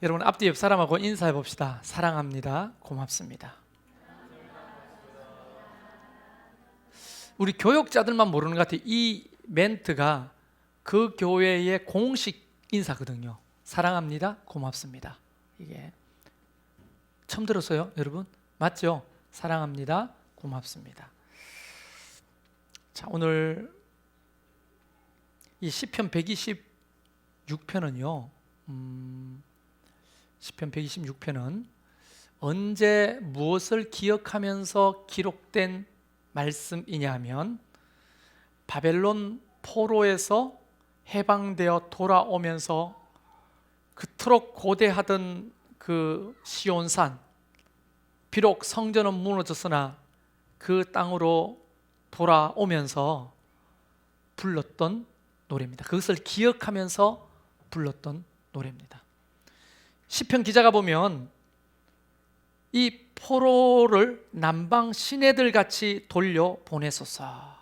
여러분 앞뒤 옆 사람하고 인사해 봅시다. 사랑합니다. 고맙습니다. 우리 교역자들만 모르는 것 같아요. 이 멘트가 그 교회의 공식 인사거든요. 사랑합니다. 고맙습니다. 이게 처음 들었어요, 여러분? 맞죠? 사랑합니다. 고맙습니다. 자, 오늘 이 시편 126편은요. 시편 126편은 언제 무엇을 기억하면서 기록된 말씀이냐 하면 바벨론 포로에서 해방되어 돌아오면서 그토록 고대하던 그 시온산, 비록 성전은 무너졌으나 그 땅으로 돌아오면서 불렀던 노래입니다. 그것을 기억하면서 불렀던 노래입니다. 시편 기자가 보면 이 포로를 남방 시내들 같이 돌려 보내소서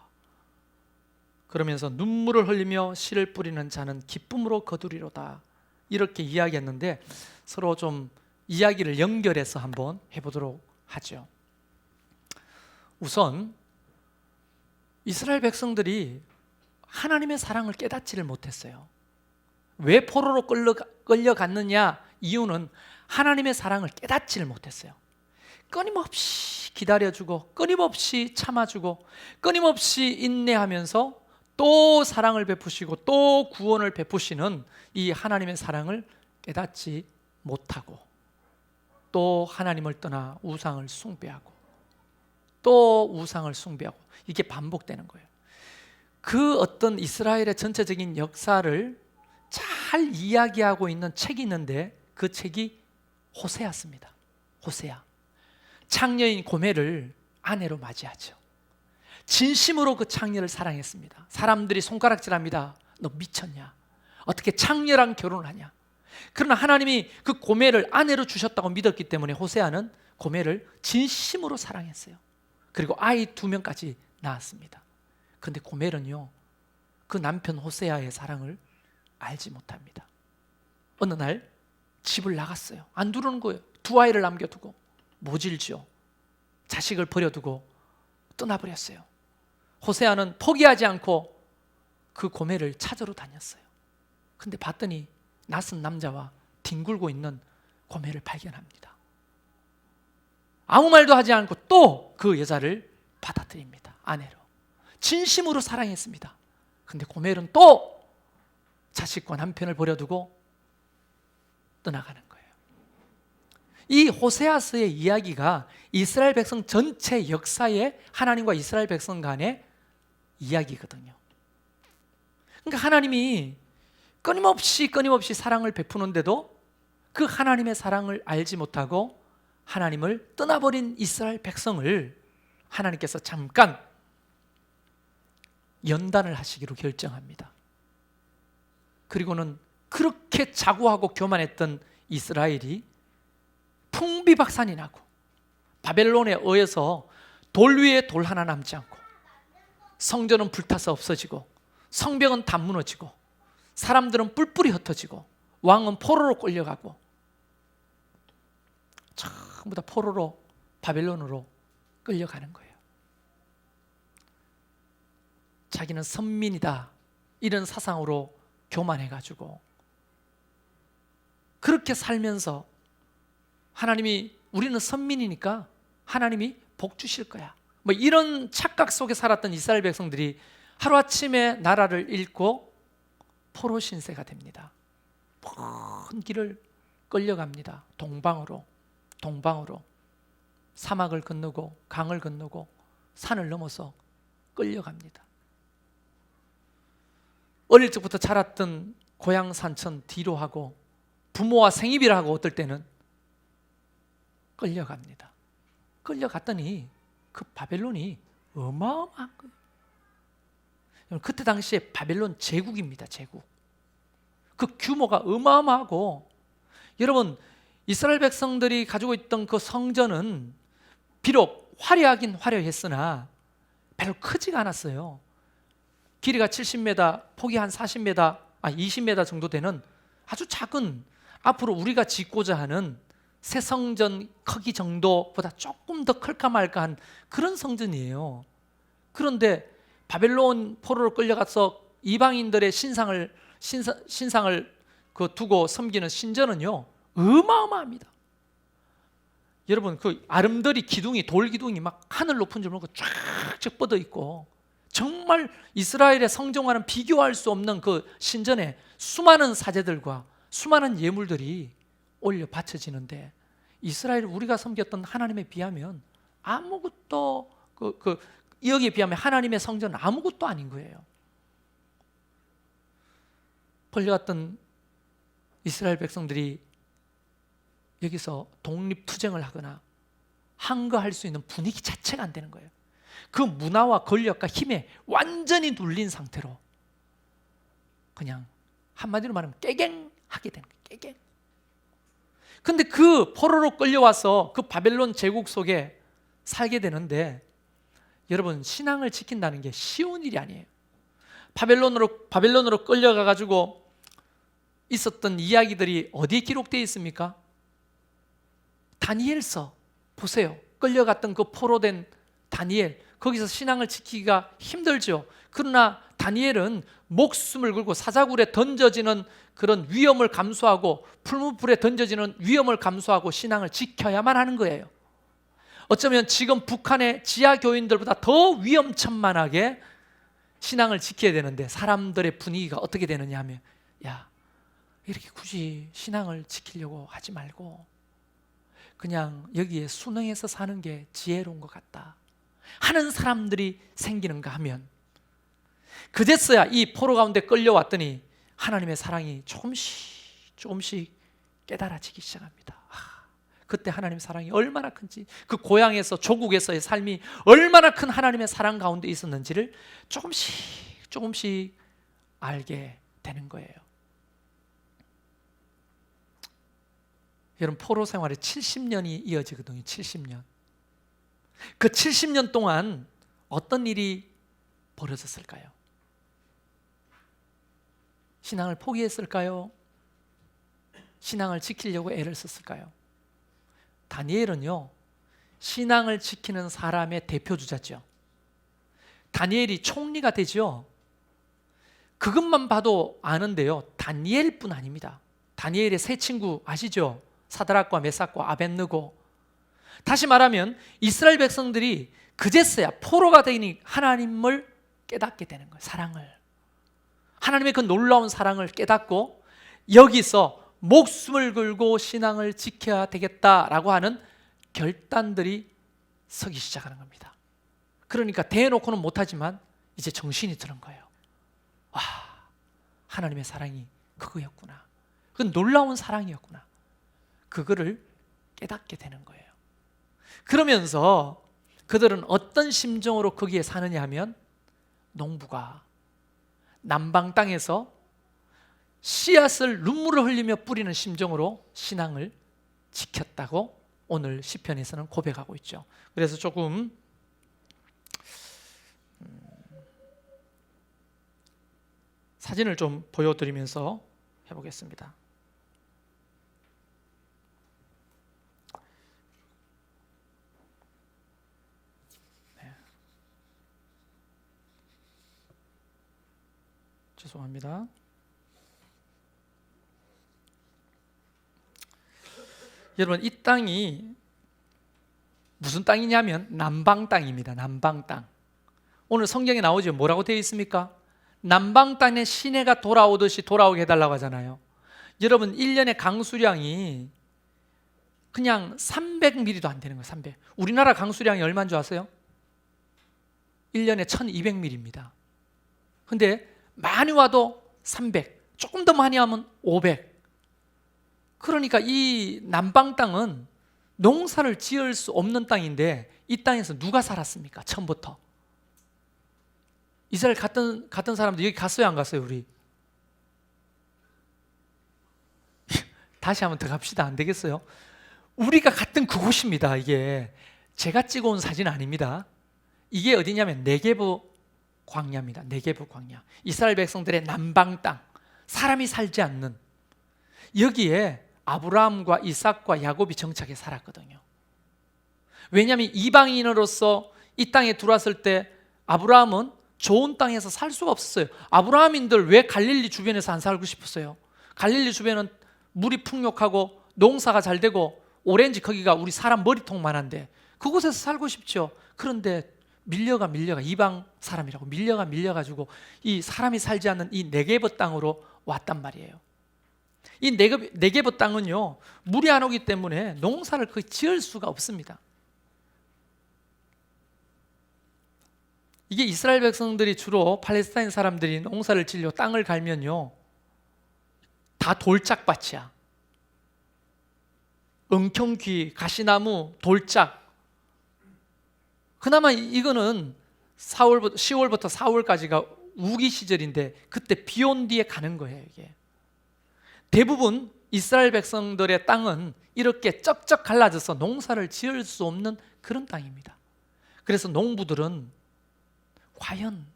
그러면서 눈물을 흘리며 씨를 뿌리는 자는 기쁨으로 거두리로다 이렇게 이야기했는데 서로 좀 이야기를 연결해서 한번 해보도록 하죠. 우선 이스라엘 백성들이 하나님의 사랑을 깨닫지를 못했어요. 왜 포로로 끌려갔느냐? 이유는 하나님의 사랑을 깨닫지를 못했어요. 끊임없이 기다려주고 끊임없이 참아주고 끊임없이 인내하면서 또 사랑을 베푸시고 또 구원을 베푸시는 이 하나님의 사랑을 깨닫지 못하고 또 하나님을 떠나 우상을 숭배하고 또 우상을 숭배하고 이게 반복되는 거예요. 그 어떤 이스라엘의 전체적인 역사를 잘 이야기하고 있는 책이 있는데 그 책이 호세아입니다. 호세아. 창녀인 고멜을 아내로 맞이하죠. 진심으로 그 창녀를 사랑했습니다. 사람들이 손가락질합니다. 너 미쳤냐? 어떻게 창녀랑 결혼을 하냐? 그러나 하나님이 그 고멜을 아내로 주셨다고 믿었기 때문에 호세아는 고멜을 진심으로 사랑했어요. 그리고 아이 2명까지 낳았습니다. 그런데 고멜은요, 그 남편 호세아의 사랑을 알지 못합니다. 어느 날 집을 나갔어요. 안 들어오는 거예요. 2아이를 남겨두고 모질죠. 자식을 버려두고 떠나버렸어요. 호세아는 포기하지 않고 그 고멜을 찾으러 다녔어요. 근데 봤더니 낯선 남자와 뒹굴고 있는 고멜을 발견합니다. 아무 말도 하지 않고 또 그 여자를 받아들입니다. 아내로. 진심으로 사랑했습니다. 근데 고멜은 또 자식과 남편을 버려두고 떠나가는 거예요. 이 호세아서의 이야기가 이스라엘 백성 전체 역사의 하나님과 이스라엘 백성 간의 이야기거든요. 그러니까 하나님이 끊임없이 사랑을 베푸는데도 그 하나님의 사랑을 알지 못하고 하나님을 떠나버린 이스라엘 백성을 하나님께서 잠깐 연단을 하시기로 결정합니다. 그리고는 그렇게 자고하고 교만했던 이스라엘이 풍비박산이 나고 바벨론에 의해서 돌 위에 돌 하나 남지 않고 성전은 불타서 없어지고 성벽은 다 무너지고 사람들은 뿔뿔이 흩어지고 왕은 포로로 끌려가고 전부 다 포로로 바벨론으로 끌려가는 거예요. 자기는 선민이다 이런 사상으로 교만해가지고 그렇게 살면서 하나님이 우리는 선민이니까 하나님이 복 주실 거야 뭐 이런 착각 속에 살았던 이스라엘 백성들이 하루아침에 나라를 잃고 포로 신세가 됩니다. 먼 길을 끌려갑니다. 동방으로 사막을 건너고 강을 건너고 산을 넘어서 끌려갑니다. 어릴 적부터 자랐던 고향 산천 뒤로 하고 부모와 생이비를 하고 어떨 때는 끌려갑니다. 끌려갔더니 그 바벨론이 어마어마한 거예요. 그때 당시에 바벨론 제국입니다. 제국. 그 규모가 어마어마하고 여러분 이스라엘 백성들이 가지고 있던 그 성전은 비록 화려하긴 화려했으나 별로 크지가 않았어요. 길이가 70m, 폭이 한 40m, 20m 정도 되는 아주 작은 앞으로 우리가 짓고자 하는 새 성전 크기 정도보다 조금 더 클까 말까한 그런 성전이에요. 그런데 바벨론 포로로 끌려가서 이방인들의 신상을 두고 섬기는 신전은요, 어마어마합니다. 여러분, 그 아름드리 기둥이, 돌 기둥이 막 하늘 높은 줄 모르고 쫙쫙 뻗어 있고, 정말 이스라엘의 성전과는 비교할 수 없는 그 신전에 수많은 사제들과 수많은 예물들이 올려 바쳐지는데, 이스라엘 우리가 섬겼던 하나님에 비하면 아무것도 여기에 비하면 하나님의 성전은 아무것도 아닌 거예요. 벌려갔던 이스라엘 백성들이 여기서 독립투쟁을 하거나 항거할 수 있는 분위기 자체가 안 되는 거예요. 그 문화와 권력과 힘에 완전히 눌린 상태로 그냥 한마디로 말하면 깨갱하게 되는 거예요. 깨갱. 근데 그 포로로 끌려와서 그 바벨론 제국 속에 살게 되는데, 여러분, 신앙을 지킨다는 게 쉬운 일이 아니에요. 바벨론으로 끌려가 가지고 있었던 이야기들이 어디에 기록되어 있습니까? 다니엘서 보세요. 끌려갔던 그 포로된 다니엘, 거기서 신앙을 지키기가 힘들죠. 그러나 다니엘은 목숨을 걸고 사자굴에 던져지는 그런 위험을 감수하고 풀무불에 던져지는 위험을 감수하고 신앙을 지켜야만 하는 거예요. 어쩌면 지금 북한의 지하 교인들보다 더 위험천만하게 신앙을 지켜야 되는데, 사람들의 분위기가 어떻게 되느냐 하면, 야, 이렇게 굳이 신앙을 지키려고 하지 말고 그냥 여기에 순응해서 사는 게 지혜로운 것 같다 하는 사람들이 생기는가 하면, 그제서야 이 포로 가운데 끌려왔더니 하나님의 사랑이 조금씩 깨달아지기 시작합니다. 그때 하나님의 사랑이 얼마나 큰지, 그 고향에서 조국에서의 삶이 얼마나 큰 하나님의 사랑 가운데 있었는지를 조금씩 알게 되는 거예요. 여러분, 포로 생활에 70년이 이어지거든요. 70년. 그 70년 동안 어떤 일이 벌어졌을까요? 신앙을 포기했을까요? 신앙을 지키려고 애를 썼을까요? 다니엘은요, 신앙을 지키는 사람의 대표주자죠. 다니엘이 총리가 되죠. 그것만 봐도 아는데요, 다니엘뿐 아닙니다. 다니엘의 세 친구 아시죠? 사드락과 메삭과 아벳느고. 다시 말하면 이스라엘 백성들이 그제서야 포로가 되니 하나님을 깨닫게 되는 거예요. 사랑을, 하나님의 그 놀라운 사랑을 깨닫고 여기서 목숨을 걸고 신앙을 지켜야 되겠다라고 하는 결단들이 서기 시작하는 겁니다. 그러니까 대놓고는 못하지만 이제 정신이 드는 거예요. 와, 하나님의 사랑이 그거였구나. 그건 놀라운 사랑이었구나. 그거를 깨닫게 되는 거예요. 그러면서 그들은 어떤 심정으로 거기에 사느냐 하면, 농부가 남방 땅에서 씨앗을 눈물을 흘리며 뿌리는 심정으로 신앙을 지켰다고 오늘 시편에서는 고백하고 있죠. 그래서 조금 사진을 좀 보여드리면서 해보겠습니다. 네. 죄송합니다. 여러분, 이 땅이 무슨 땅이냐면 남방 땅입니다. 남방 땅. 오늘 성경에 나오죠. 뭐라고 되어 있습니까? 남방 땅에 시내가 돌아오듯이 돌아오게 해달라고 하잖아요. 여러분, 1년의 강수량이 그냥 300mm도 안 되는 거예요. 300. 우리나라 강수량이 얼마인 줄 아세요? 1년에 1200mm입니다. 근데 많이 와도 300, 조금 더 많이 하면 500. 그러니까 이 남방 땅은 농사를 지을 수 없는 땅인데, 이 땅에서 누가 살았습니까? 처음부터. 이스라엘 갔던 사람들 여기 갔어요, 안 갔어요, 우리? 다시 한번 더 갑시다. 안 되겠어요? 우리가 갔던 그곳입니다. 이게 제가 찍어온 사진 아닙니다. 이게 어디냐면 네게브 광야입니다. 네게브 광야. 이스라엘 백성들의 남방 땅, 사람이 살지 않는, 여기에 아브라함과 이삭과 야곱이 정착해 살았거든요. 왜냐하면 이방인으로서 이 땅에 들어왔을 때 아브라함은 좋은 땅에서 살 수가 없었어요. 아브라함인들 왜 갈릴리 주변에서 안 살고 싶었어요? 갈릴리 주변은 물이 풍족하고 농사가 잘 되고 오렌지 거기가 우리 사람 머리통만한데 그곳에서 살고 싶죠. 그런데 밀려가 이방 사람이라고 밀려가지고 이 사람이 살지 않는 이 네게브 땅으로 왔단 말이에요. 이 네게브 땅은요, 물이 안 오기 때문에 농사를 거의 지을 수가 없습니다. 이게 이스라엘 백성들이 주로 팔레스타인 사람들이 농사를 지으려 땅을 갈면요, 다 돌짝밭이야. 은경귀, 가시나무, 돌짝. 그나마 이거는 10월부터 4월까지가 우기 시절인데 그때 비 온 뒤에 가는 거예요. 이게 대부분 이스라엘 백성들의 땅은 이렇게 쩍쩍 갈라져서 농사를 지을 수 없는 그런 땅입니다. 그래서 농부들은 과연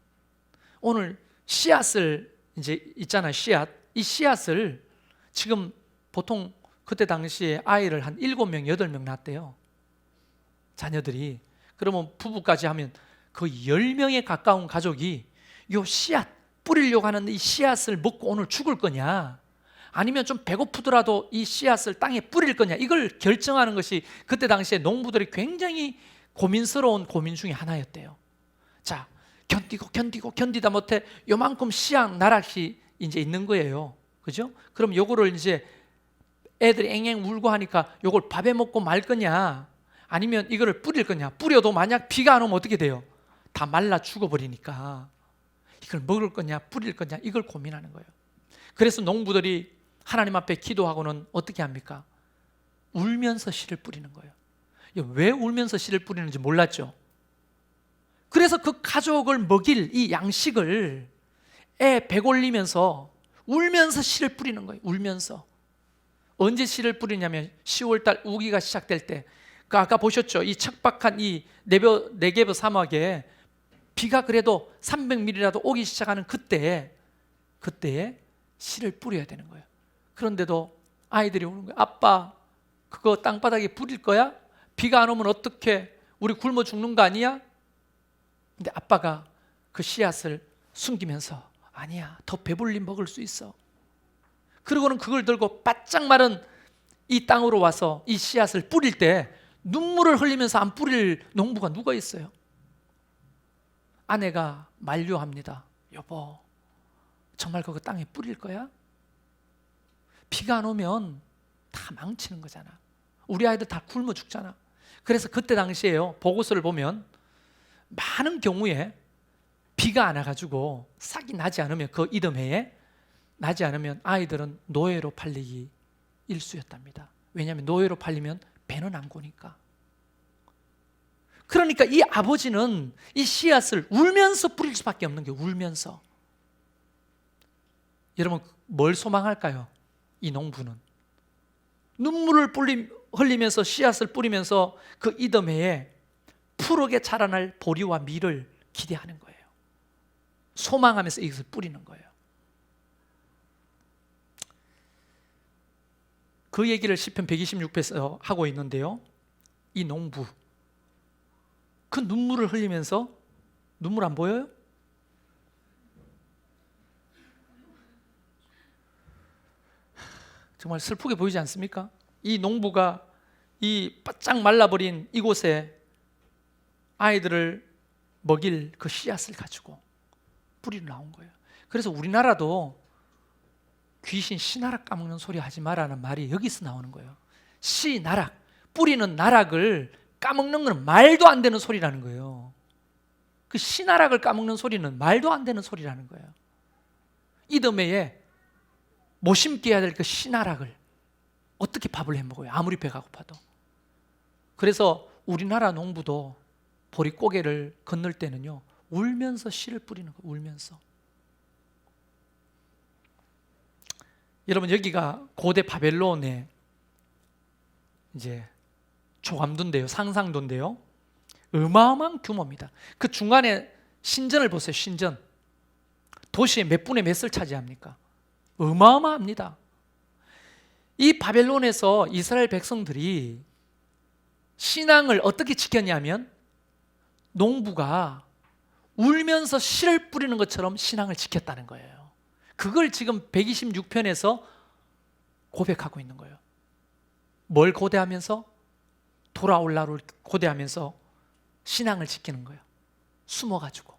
오늘 씨앗을 이제 있잖아요. 이 씨앗을 지금 보통 그때 당시에 아이를 한 7명, 8명 낳았대요. 자녀들이. 그러면 부부까지 하면 거의 10명에 가까운 가족이 이 씨앗, 뿌리려고 하는 이 씨앗을 먹고 오늘 죽을 거냐, 아니면 좀 배고프더라도 이 씨앗을 땅에 뿌릴 거냐, 이걸 결정하는 것이 그때 당시에 농부들이 굉장히 고민스러운 고민 중에 하나였대요. 자, 견디다 못해 요만큼 씨앗 나락이 이제 있는 거예요. 그죠? 그럼 요거를 이제 애들이 앵앵 울고 하니까 요걸 밥에 먹고 말 거냐, 아니면 이거를 뿌릴 거냐. 뿌려도 만약 비가 안 오면 어떻게 돼요? 다 말라 죽어버리니까 이걸 먹을 거냐 뿌릴 거냐, 이걸 고민하는 거예요. 그래서 농부들이 하나님 앞에 기도하고는 어떻게 합니까? 울면서 씨를 뿌리는 거예요. 왜 울면서 씨를 뿌리는지 몰랐죠. 그래서 그 가족을 먹일 이 양식을 애 배골리면서 울면서 씨를 뿌리는 거예요. 울면서. 언제 씨를 뿌리냐면 10월달 우기가 시작될 때, 아까 보셨죠? 이 척박한 이 네게브 사막에 비가 그래도 300mm라도 오기 시작하는 그때에 씨를 뿌려야 되는 거예요. 그런데도 아이들이 오는 거예요. 아빠, 그거 땅바닥에 뿌릴 거야? 비가 안 오면 어떡해? 우리 굶어 죽는 거 아니야? 근데 아빠가 그 씨앗을 숨기면서 아니야, 더 배불리 먹을 수 있어. 그리고는 그걸 들고 바짝 마른 이 땅으로 와서 이 씨앗을 뿌릴 때 눈물을 흘리면서 안 뿌릴 농부가 누가 있어요? 아내가 만류합니다. 여보, 정말 그거 땅에 뿌릴 거야? 비가 안 오면 다 망치는 거잖아. 우리 아이들 다 굶어 죽잖아. 그래서 그때 당시에요, 보고서를 보면 많은 경우에 비가 안 와가지고 싹이 나지 않으면, 그 이듬해에 나지 않으면 아이들은 노예로 팔리기 일쑤였답니다. 왜냐하면 노예로 팔리면 배는 안 고니까. 그러니까 이 아버지는 이 씨앗을 울면서 뿌릴 수밖에 없는 게, 울면서. 여러분, 뭘 소망할까요? 이 농부는 눈물을 흘리면서 씨앗을 뿌리면서 그 이듬해에 푸르게 자라날 보리와 밀을 기대하는 거예요. 소망하면서 이것을 뿌리는 거예요. 그 얘기를 시편 126편에서 하고 있는데요, 이 농부, 그 눈물을 흘리면서, 눈물 안 보여요? 정말 슬프게 보이지 않습니까? 이 농부가 이 바짝 말라버린 이곳에 아이들을 먹일 그 씨앗을 가지고 뿌리로 나온 거예요. 그래서 우리나라도 귀신 씨나락 까먹는 소리 하지 마라는 말이 여기서 나오는 거예요. 씨나락, 뿌리는 나락을 까먹는 건 말도 안 되는 소리라는 거예요. 그 씨나락을 까먹는 소리는 말도 안 되는 소리라는 거예요. 이듬해에 못 심게 해야 될 그 씨나락을 어떻게 밥을 해 먹어요? 아무리 배가 고파도. 그래서 우리나라 농부도 보릿고개를 건널 때는요, 울면서 씨를 뿌리는 거예요. 울면서. 여러분, 여기가 고대 바벨론의 이제 조감도인데요, 상상도인데요, 어마어마한 규모입니다. 그 중간에 신전을 보세요. 신전. 도시의 몇 분의 몇을 차지합니까? 어마어마합니다. 이 바벨론에서 이스라엘 백성들이 신앙을 어떻게 지켰냐면 농부가 울면서 씨를 뿌리는 것처럼 신앙을 지켰다는 거예요. 그걸 지금 126편에서 고백하고 있는 거예요. 뭘 고대하면서? 돌아올 날을 고대하면서 신앙을 지키는 거예요. 숨어가지고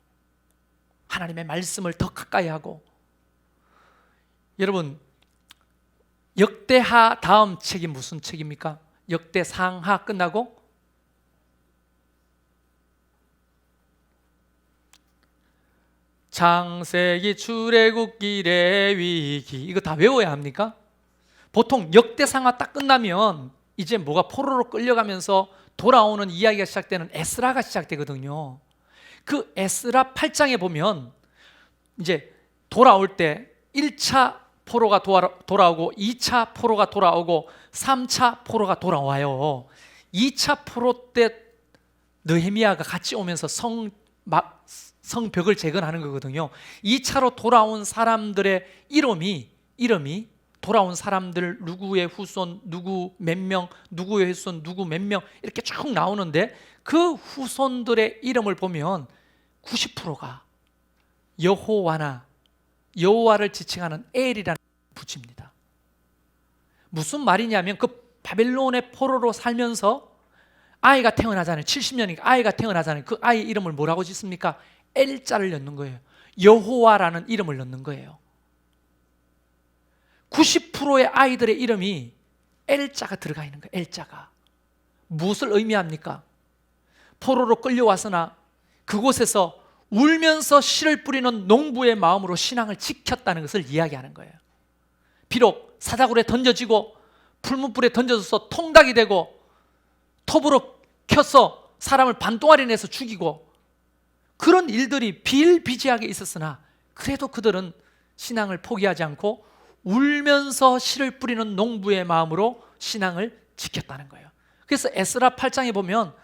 하나님의 말씀을 더 가까이 하고. 여러분, 역대하 다음 책이 무슨 책입니까? 역대상하 끝나고 창세기, 출애굽기, 레위기, 이거 다 외워야 합니까? 보통 역대상하 딱 끝나면 이제 뭐가 포로로 끌려가면서 돌아오는 이야기가 시작되는 에스라가 시작되거든요. 그 에스라 8장에 보면 이제 돌아올 때 1차 포로가 돌아오고 2차 포로가 돌아오고 3차 포로가 돌아와요. 2차 포로 때 느헤미야가 같이 오면서 성벽을 재건하는 거거든요. 2차로 돌아온 사람들의 이름이 돌아온 사람들, 누구의 후손, 누구 몇 명, 누구의 후손, 누구 몇 명, 이렇게 쭉 나오는데 그 후손들의 이름을 보면 90%가 여호와를 지칭하는 엘이라는 붙입니다. 무슨 말이냐면 그 바벨론의 포로로 살면서 아이가 태어나잖아요. 70년이니까 아이가 태어나잖아요. 그 아이 이름을 뭐라고 짓습니까? 엘자를 넣는 거예요. 여호와라는 이름을 넣는 거예요. 90%의 아이들의 이름이 엘자가 들어가 있는 거예요. 엘자가 무엇을 의미합니까? 포로로 끌려와서나 그곳에서 울면서 씨를 뿌리는 농부의 마음으로 신앙을 지켰다는 것을 이야기하는 거예요. 비록 사자굴에 던져지고 풀무불에 던져져서 통닭이 되고 톱으로 켜서 사람을 반동아리 내서 죽이고 그런 일들이 비일비재하게 있었으나 그래도 그들은 신앙을 포기하지 않고 울면서 씨를 뿌리는 농부의 마음으로 신앙을 지켰다는 거예요. 그래서 에스라 8장에 보면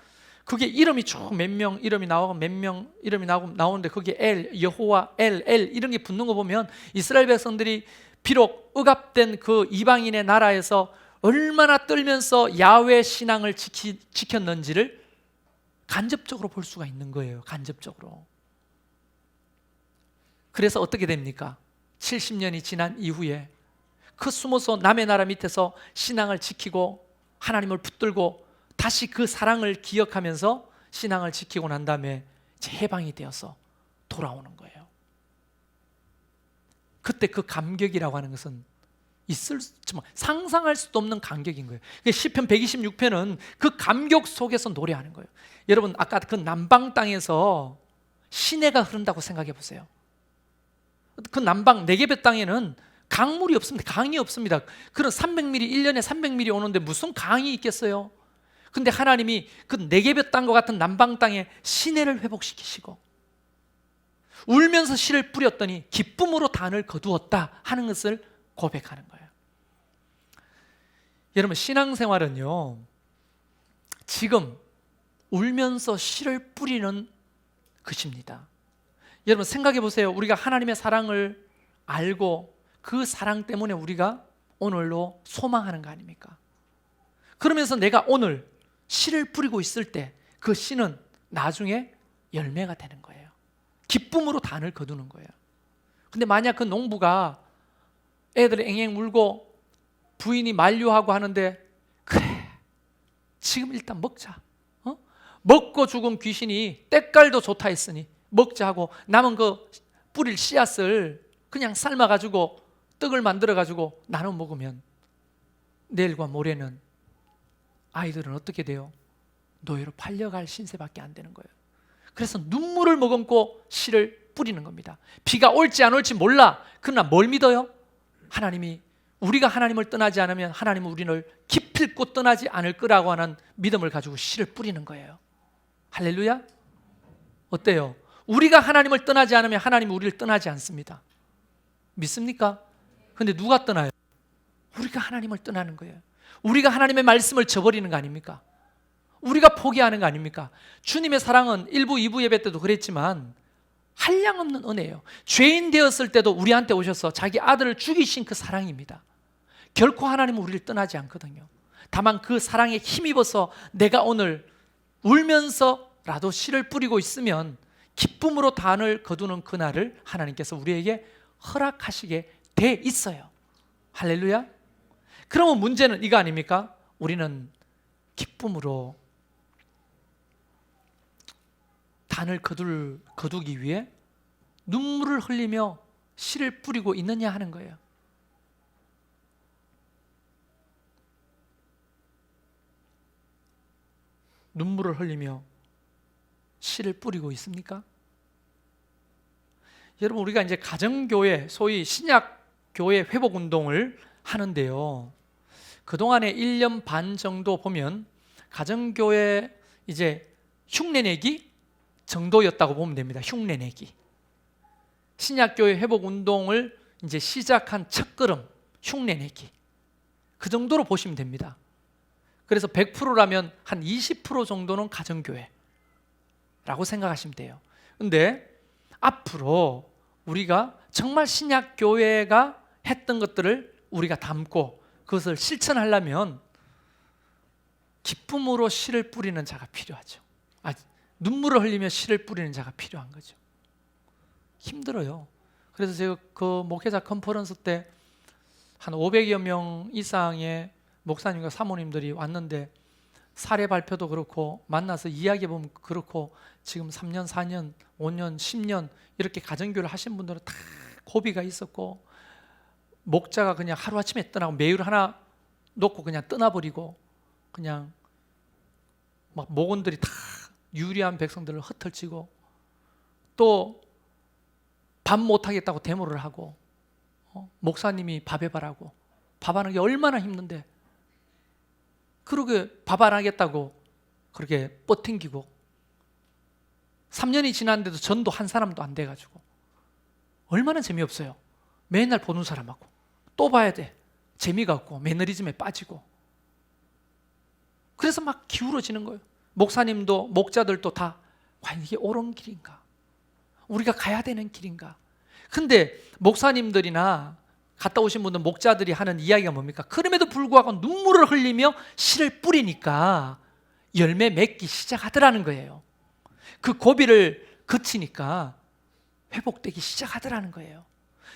그게 이름이 쭉 몇 명 이름이 나오고 몇 명 이름이 나오는데 거기에 엘, 여호와, 엘 이런 게 붙는 거 보면 이스라엘 백성들이 비록 억압된 그 이방인의 나라에서 얼마나 떨면서 야훼 신앙을 지켰는지를 간접적으로 볼 수가 있는 거예요. 간접적으로. 그래서 어떻게 됩니까? 70년이 지난 이후에 그 숨어서 남의 나라 밑에서 신앙을 지키고 하나님을 붙들고 다시 그 사랑을 기억하면서 신앙을 지키고 난 다음에 해방이 되어서 돌아오는 거예요. 그때 그 감격이라고 하는 것은 상상할 수도 없는 감격인 거예요. 시편 126편은 그 감격 속에서 노래하는 거예요. 여러분, 아까 그 남방 땅에서 시내가 흐른다고 생각해 보세요. 그 남방 네게베 땅에는 강물이 없습니다. 강이 없습니다. 그런 300mm, 1년에 300mm 오는데 무슨 강이 있겠어요? 근데 하나님이 그 네게베 땅과 같은 남방 땅에 시내를 회복시키시고 울면서 씨를 뿌렸더니 기쁨으로 단을 거두었다 하는 것을 고백하는 거예요. 여러분, 신앙생활은요, 지금 울면서 씨를 뿌리는 것입니다. 여러분 생각해 보세요. 우리가 하나님의 사랑을 알고 그 사랑 때문에 우리가 오늘로 소망하는 거 아닙니까? 그러면서 내가 오늘 씨를 뿌리고 있을 때 그 씨는 나중에 열매가 되는 거예요. 기쁨으로 단을 거두는 거예요. 근데 만약 그 농부가 애들이 앵앵 울고 부인이 만류하고 하는데 그래, 지금 일단 먹자. 먹고 죽은 귀신이 때깔도 좋다 했으니 먹자 하고 남은 그 뿌릴 씨앗을 그냥 삶아가지고 떡을 만들어가지고 나눠 먹으면 내일과 모레는 아이들은 어떻게 돼요? 노예로 팔려갈 신세밖에 안 되는 거예요. 그래서 눈물을 머금고 씨를 뿌리는 겁니다. 비가 올지 안 올지 몰라. 그러나 뭘 믿어요? 하나님이, 우리가 하나님을 떠나지 않으면 하나님은 우리를 기필코 떠나지 않을 거라고 하는 믿음을 가지고 씨를 뿌리는 거예요. 할렐루야? 어때요? 우리가 하나님을 떠나지 않으면 하나님은 우리를 떠나지 않습니다. 믿습니까? 근데 누가 떠나요? 우리가 하나님을 떠나는 거예요. 우리가 하나님의 말씀을 저버리는 거 아닙니까? 우리가 포기하는 거 아닙니까? 주님의 사랑은 1부, 2부 예배 때도 그랬지만 한량없는 은혜예요. 죄인 되었을 때도 우리한테 오셔서 자기 아들을 죽이신 그 사랑입니다. 결코 하나님은 우리를 떠나지 않거든요. 다만 그 사랑에 힘입어서 내가 오늘 울면서라도 씨를 뿌리고 있으면 기쁨으로 단을 거두는 그날을 하나님께서 우리에게 허락하시게 돼 있어요. 할렐루야. 그러면 문제는 이거 아닙니까? 우리는 기쁨으로 단을 거두기 위해 눈물을 흘리며 씨를 뿌리고 있느냐 하는 거예요. 눈물을 흘리며 씨를 뿌리고 있습니까? 여러분, 우리가 이제 가정교회, 소위 신약교회 회복운동을 하는데요, 그동안에 1년 반 정도 보면 가정교회 이제 흉내내기 정도였다고 보면 됩니다. 흉내내기. 신약교회 회복운동을 이제 시작한 첫걸음, 흉내내기. 그 정도로 보시면 됩니다. 그래서 100%라면 한 20% 정도는 가정교회라고 생각하시면 돼요. 근데 앞으로 우리가 정말 신약교회가 했던 것들을 우리가 담고 그것을 실천하려면 기쁨으로 씨를 뿌리는 자가 필요하죠. 눈물을 흘리며 씨를 뿌리는 자가 필요한 거죠. 힘들어요. 그래서 제가 그 목회자 컨퍼런스 때 한 500여 명 이상의 목사님과 사모님들이 왔는데 사례 발표도 그렇고 만나서 이야기해보면 그렇고 지금 3년, 4년, 5년, 10년 이렇게 가정교회를 하신 분들은 다 고비가 있었고 목자가 그냥 하루아침에 떠나고 매일 하나 놓고 그냥 떠나버리고 그냥 막 목원들이 다 유리한 백성들을 흩어지고 또 밥 못하겠다고 데모를 하고 목사님이 밥 해봐라고 밥 하는 게 얼마나 힘든데 그러게 밥 안 하겠다고 그렇게 뻗팅기고 3년이 지났는데도 전도 한 사람도 안 돼가지고 얼마나 재미없어요. 맨날 보는 사람하고 또 봐야 돼. 재미가 없고 매너리즘에 빠지고 그래서 막 기울어지는 거예요. 목사님도 목자들도 다 과연 이게 옳은 길인가? 우리가 가야 되는 길인가? 근데 목사님들이나 갔다 오신 분들 목자들이 하는 이야기가 뭡니까? 그럼에도 불구하고 눈물을 흘리며 씨를 뿌리니까 열매 맺기 시작하더라는 거예요. 그 고비를 거치니까 회복되기 시작하더라는 거예요.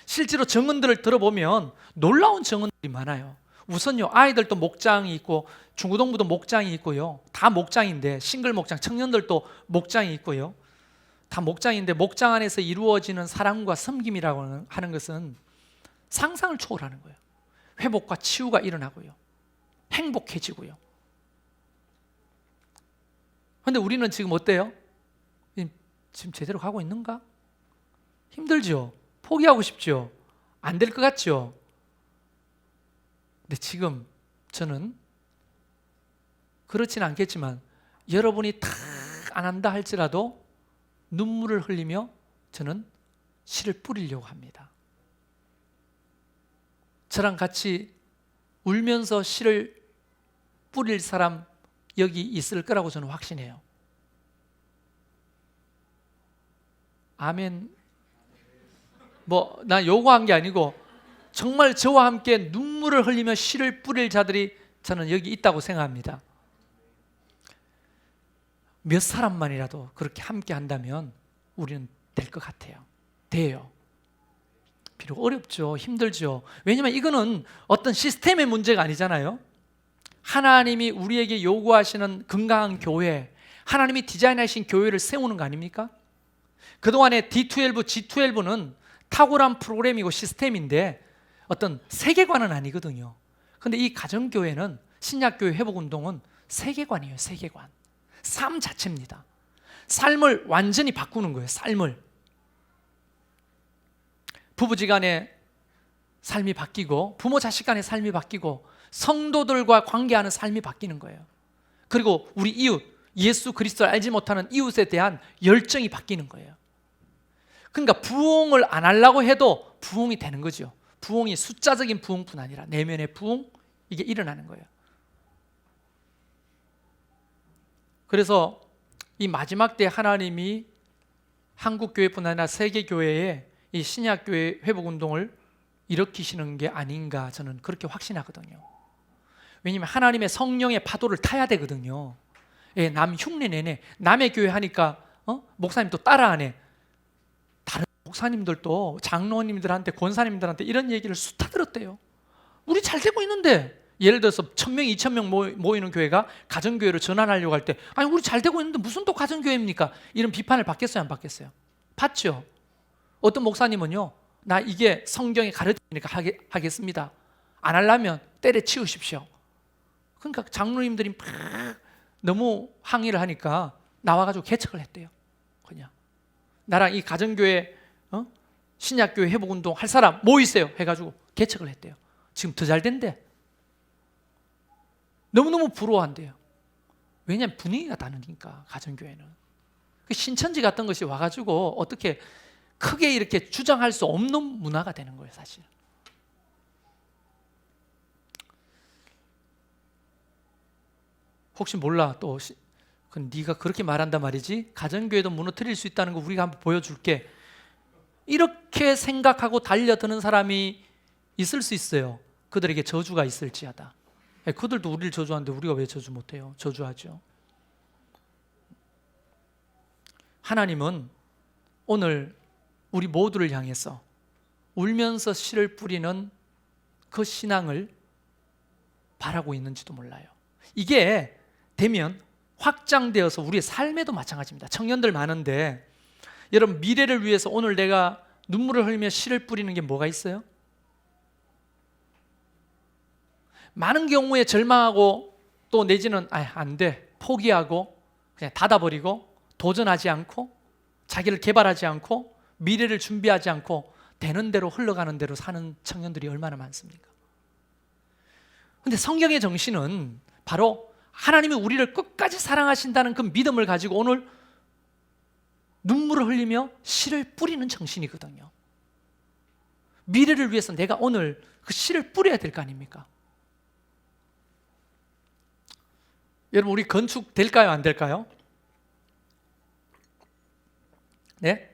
실제로 증언들을 들어보면 놀라운 증언들이 많아요. 우선요, 아이들도 목장이 있고 중고등부도 목장이 있고요. 다 목장인데 싱글 목장, 청년들도 목장이 있고요. 다 목장인데 목장 안에서 이루어지는 사랑과 섬김이라고 하는 것은 상상을 초월하는 거예요. 회복과 치유가 일어나고요. 행복해지고요. 그런데 우리는 지금 어때요? 지금 제대로 가고 있는가? 힘들죠? 포기하고 싶죠? 안 될 것 같죠? 근데 지금 저는 그렇진 않겠지만 여러분이 다 안 한다 할지라도 눈물을 흘리며 저는 씨를 뿌리려고 합니다. 저랑 같이 울면서 씨를 뿌릴 사람 여기 있을 거라고 저는 확신해요. 아멘. 나 요구한 게 아니고 정말 저와 함께 눈물을 흘리며 씨를 뿌릴 자들이 저는 여기 있다고 생각합니다. 몇 사람만이라도 그렇게 함께 한다면 우리는 될 것 같아요. 돼요. 비록 어렵죠. 힘들죠. 왜냐하면 이거는 어떤 시스템의 문제가 아니잖아요. 하나님이 우리에게 요구하시는 건강한 교회, 하나님이 디자인하신 교회를 세우는 거 아닙니까? 그동안의 D12, G12는 탁월한 프로그램이고 시스템인데 어떤 세계관은 아니거든요. 그런데 이 가정교회는 신약교회 회복운동은 세계관이에요. 세계관. 삶 자체입니다. 삶을 완전히 바꾸는 거예요. 삶을. 부부지간의 삶이 바뀌고 부모 자식 간의 삶이 바뀌고 성도들과 관계하는 삶이 바뀌는 거예요. 그리고 우리 이웃, 예수 그리스도를 알지 못하는 이웃에 대한 열정이 바뀌는 거예요. 그러니까 부흥을 안 하려고 해도 부흥이 되는 거죠. 부흥이 숫자적인 부흥뿐 아니라 내면의 부흥, 이게 일어나는 거예요. 그래서 이 마지막 때 하나님이 한국교회뿐 아니라 세계교회에 이 신약교회 회복운동을 일으키시는 게 아닌가 저는 그렇게 확신하거든요. 왜냐하면 하나님의 성령의 파도를 타야 되거든요. 예, 남 흉내 내네. 남의 교회 하니까 목사님 또 따라하네. 다른 목사님들도 장로님들한테 권사님들한테 이런 얘기를 수다 들었대요. 우리 잘 되고 있는데, 예를 들어서 1,000명, 2,000명 모이는 교회가 가정교회로 전환하려고 할 때, 아니 우리 잘 되고 있는데 무슨 또 가정교회입니까? 이런 비판을 받겠어요, 안 받겠어요? 받죠. 어떤 목사님은요, 나 이게 성경이 가르치니까 하겠습니다. 안 하려면 때려치우십시오. 그러니까 장로님들이 막 너무 항의를 하니까 나와가지고 개척을 했대요. 그냥 나랑 이 가정교회 신약교회 회복운동 할 사람 뭐 있어요? 해가지고 개척을 했대요. 지금 더 잘 된대. 너무너무 부러워한대요. 왜냐하면 분위기가 다르니까. 가정교회는 신천지 같은 것이 와가지고 어떻게 크게 이렇게 주장할 수 없는 문화가 되는 거예요, 사실. 혹시 몰라, 또 네가 그렇게 말한단 말이지, 가정교회도 무너뜨릴 수 있다는 거 우리가 한번 보여줄게, 이렇게 생각하고 달려드는 사람이 있을 수 있어요. 그들에게 저주가 있을지어다. 그들도 우리를 저주하는데 우리가 왜 저주 못해요? 저주하죠. 하나님은 오늘 우리 모두를 향해서 울면서 씨를 뿌리는 그 신앙을 바라고 있는지도 몰라요. 이게 되면 확장되어서 우리의 삶에도 마찬가지입니다. 청년들 많은데, 여러분 미래를 위해서 오늘 내가 눈물을 흘리며 씨를 뿌리는 게 뭐가 있어요? 많은 경우에 절망하고 또 내지는 안 돼, 포기하고 그냥 닫아버리고 도전하지 않고 자기를 개발하지 않고 미래를 준비하지 않고 되는 대로 흘러가는 대로 사는 청년들이 얼마나 많습니까? 그런데 성경의 정신은 바로 하나님이 우리를 끝까지 사랑하신다는 그 믿음을 가지고 오늘 눈물을 흘리며 씨를 뿌리는 정신이거든요. 미래를 위해서 내가 오늘 그 씨를 뿌려야 될 거 아닙니까? 여러분, 우리 건축 될까요? 안 될까요? 네?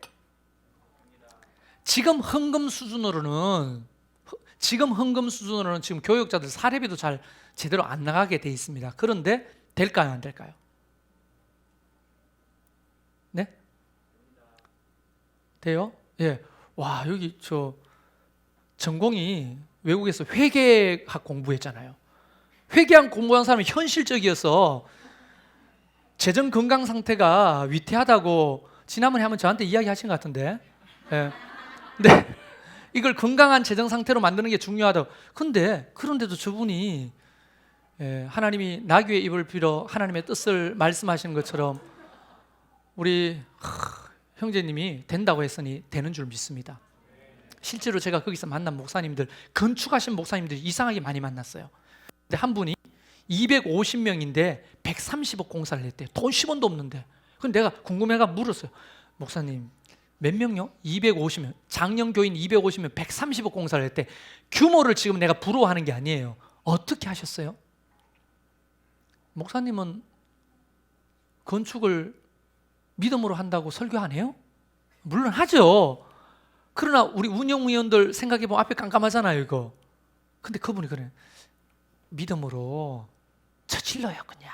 지금 헌금 수준으로는 지금 교육자들 사례비도 잘 제대로 안 나가게 돼 있습니다. 그런데 될까요? 안 될까요? 네? 돼요? 예. 와, 여기 전공이 외국에서 회계학 공부했잖아요. 회계학 공부한 사람이 현실적이어서 재정 건강 상태가 위태하다고 지난번에 한번 저한테 이야기하신 것 같은데. 예. 네. 이걸 건강한 재정 상태로 만드는 게 중요하다고. 그런데도 저분이 하나님이 나귀의 입을 빌어 하나님의 뜻을 말씀하시는 것처럼 우리 형제님이 된다고 했으니 되는 줄 믿습니다. 실제로 제가 거기서 만난 목사님들, 건축하신 목사님들이 이상하게 많이 만났어요. 근데 한 분이 250명인데 130억 공사를 했대요. 돈 10원도 없는데. 근데 내가 궁금해가 물었어요. 목사님, 몇 명요? 250명. 장년 교인 250명 130억 공사를 했대. 규모를 지금 내가 부러워하는 게 아니에요. 어떻게 하셨어요? 목사님은 건축을 믿음으로 한다고 설교 안 해요? 물론 하죠. 그러나 우리 운영위원들 생각해보면 앞에 깜깜하잖아요, 이거. 근데 그분이 그래요. 믿음으로 저질러요, 그냥.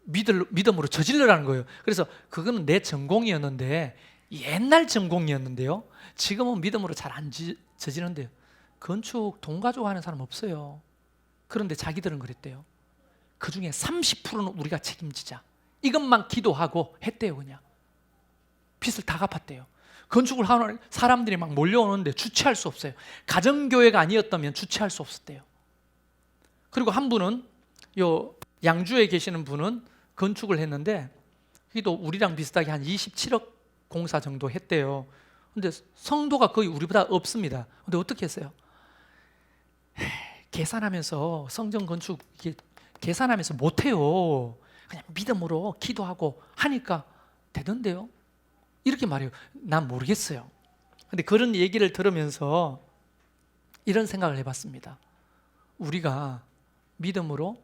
믿음으로 저질러라는 거예요. 그래서 그거는 내 전공이었는데, 옛날 전공이었는데요, 지금은 믿음으로 잘 안 저지른대요. 건축 돈 가지고 하는 사람 없어요. 그런데 자기들은 그랬대요. 그 중에 30%는 우리가 책임지자, 이것만 기도하고 했대요. 그냥 빚을 다 갚았대요. 건축을 하는 사람들이 막 몰려오는데 주체할 수 없어요. 가정교회가 아니었다면 주체할 수 없었대요. 그리고 한 분은, 양주에 계시는 분은 건축을 했는데, 또 우리랑 비슷하게 한 27억 공사 정도 했대요. 근데 성도가 거의 우리보다 없습니다. 근데 어떻게 했어요? 계산하면서, 성전 건축 계산하면서 못해요. 그냥 믿음으로 기도하고 하니까 되던데요. 이렇게 말해요. 난 모르겠어요. 근데 그런 얘기를 들으면서 이런 생각을 해봤습니다. 우리가 믿음으로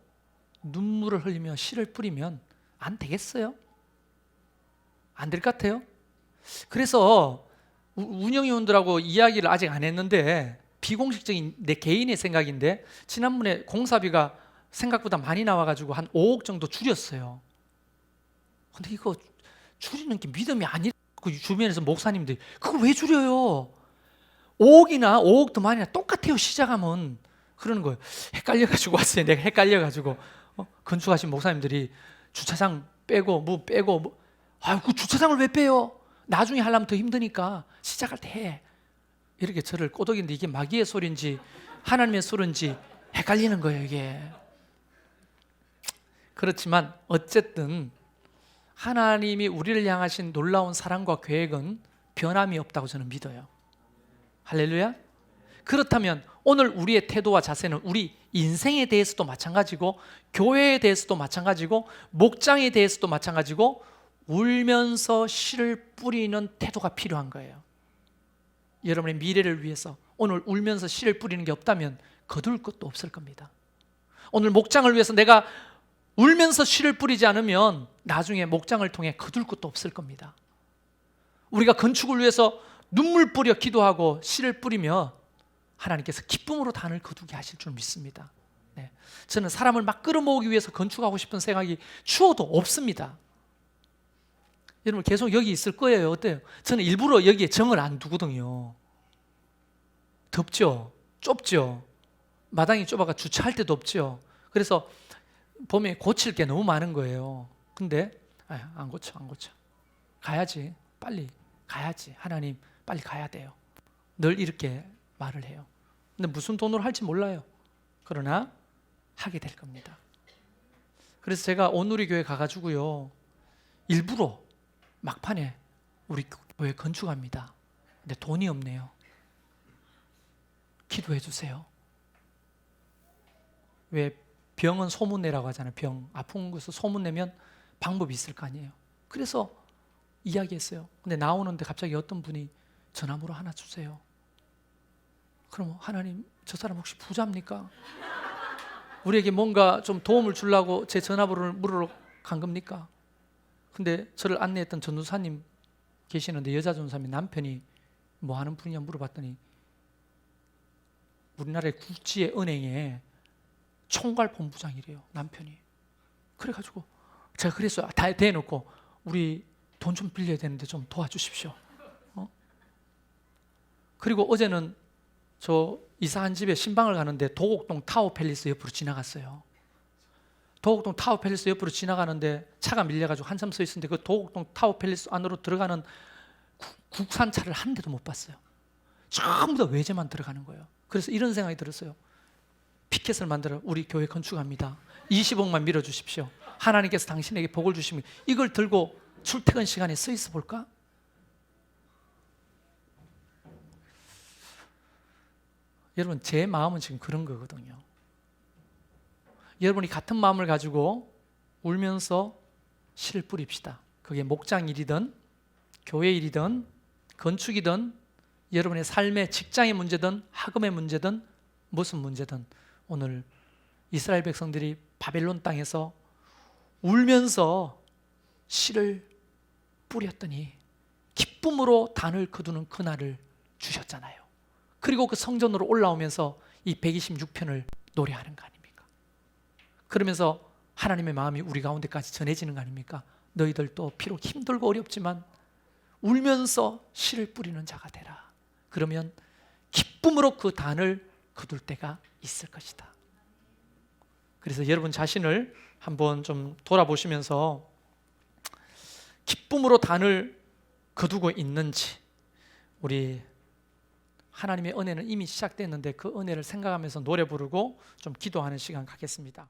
눈물을 흘리며 씨를 뿌리면 안 되겠어요? 안 될 것 같아요? 그래서 운영위원들하고 이야기를 아직 안 했는데 비공식적인 내 개인의 생각인데 지난번에 공사비가 생각보다 많이 나와가지고 한 5억 정도 줄였어요. 근데 이거 줄이는 게 믿음이 아니라 그 주변에서 목사님들이 그걸 왜 줄여요? 5억이나 5억 더 많이나 똑같아요. 시작하면 그러는 거예요. 헷갈려가지고 왔어요. 내가 헷갈려가지고 건축하신 목사님들이 주차장 빼고 뭐 빼고 뭐, 그 주차장을 왜 빼요? 나중에 하려면 더 힘드니까 시작할 때 해. 이렇게 저를 꼬덕이는데 이게 마귀의 소리인지 하나님의 소리인지 헷갈리는 거예요. 이게. 그렇지만 어쨌든 하나님이 우리를 향하신 놀라운 사랑과 계획은 변함이 없다고 저는 믿어요. 할렐루야. 그렇다면 오늘 우리의 태도와 자세는 우리 인생에 대해서도 마찬가지고 교회에 대해서도 마찬가지고 목장에 대해서도 마찬가지고 울면서 씨를 뿌리는 태도가 필요한 거예요. 여러분의 미래를 위해서 오늘 울면서 씨를 뿌리는 게 없다면 거둘 것도 없을 겁니다. 오늘 목장을 위해서 내가 울면서 씨를 뿌리지 않으면 나중에 목장을 통해 거둘 것도 없을 겁니다. 우리가 건축을 위해서 눈물 뿌려 기도하고 씨를 뿌리며 하나님께서 기쁨으로 단을 거두게 하실 줄 믿습니다. 네. 저는 사람을 막 끌어모으기 위해서 건축하고 싶은 생각이 추워도 없습니다. 여러분 계속 여기 있을 거예요. 어때요? 저는 일부러 여기에 정을 안 두거든요. 덥죠? 좁죠? 마당이 좁아가 주차할 데도 없죠? 그래서 봄에 고칠 게 너무 많은 거예요. 근데 안 고쳐. 가야지. 빨리 가야지. 하나님 빨리 가야 돼요. 늘 이렇게 말을 해요. 근데 무슨 돈으로 할지 몰라요. 그러나 하게 될 겁니다. 그래서 제가 온누리교회 가가지고요 일부러 막판에 우리 교회 건축합니다. 근데 돈이 없네요. 기도해 주세요. 왜 병은 소문내라고 하잖아요. 병, 아픈 것을 소문내면 방법이 있을 거 아니에요. 그래서 이야기했어요. 근데 나오는데 갑자기 어떤 분이 전화번호 하나 주세요. 그럼 하나님 저 사람 혹시 부자입니까? 우리에게 뭔가 좀 도움을 주려고 제 전화번호를 물으러 간 겁니까? 근데 저를 안내했던 전도사님 계시는데 여자 전도사님 남편이 뭐 하는 분이냐 물어봤더니 우리나라의 국지의 은행에 총괄 본부장이래요. 남편이. 그래가지고 제가 그랬어요. 다 대놓고 우리 돈 좀 빌려야 되는데 좀 도와주십시오. 그리고 어제는 저 이사한 집에 신방을 가는데 도곡동 타워팰리스 옆으로 지나갔어요. 도곡동 타워팰리스 옆으로 지나가는데 차가 밀려가지고 한참 서 있었는데 그 도곡동 타워팰리스 안으로 들어가는 국산차를 한 대도 못 봤어요. 전부 다 외제만 들어가는 거예요. 그래서 이런 생각이 들었어요. 피켓을 만들어 우리 교회 건축합니다. 20억만 밀어주십시오. 하나님께서 당신에게 복을 주시면 이걸 들고 출퇴근 시간에 서 있어 볼까? 여러분 제 마음은 지금 그런 거거든요. 여러분이 같은 마음을 가지고 울면서 씨를 뿌립시다. 그게 목장 일이든 교회 일이든 건축이든 여러분의 삶의 직장의 문제든 학업의 문제든 무슨 문제든 오늘 이스라엘 백성들이 바벨론 땅에서 울면서 씨를 뿌렸더니 기쁨으로 단을 거두는 그날을 주셨잖아요. 그리고 그 성전으로 올라오면서 이 126편을 노래하는 거 아닙니까? 그러면서 하나님의 마음이 우리 가운데까지 전해지는 거 아닙니까? 너희들도 비록 힘들고 어렵지만 울면서 씨를 뿌리는 자가 되라. 그러면 기쁨으로 그 단을 거둘 때가 있을 것이다. 그래서 여러분 자신을 한번 좀 돌아보시면서 기쁨으로 단을 거두고 있는지, 우리 하나님의 은혜는 이미 시작됐는데 그 은혜를 생각하면서 노래 부르고 좀 기도하는 시간 갖겠습니다.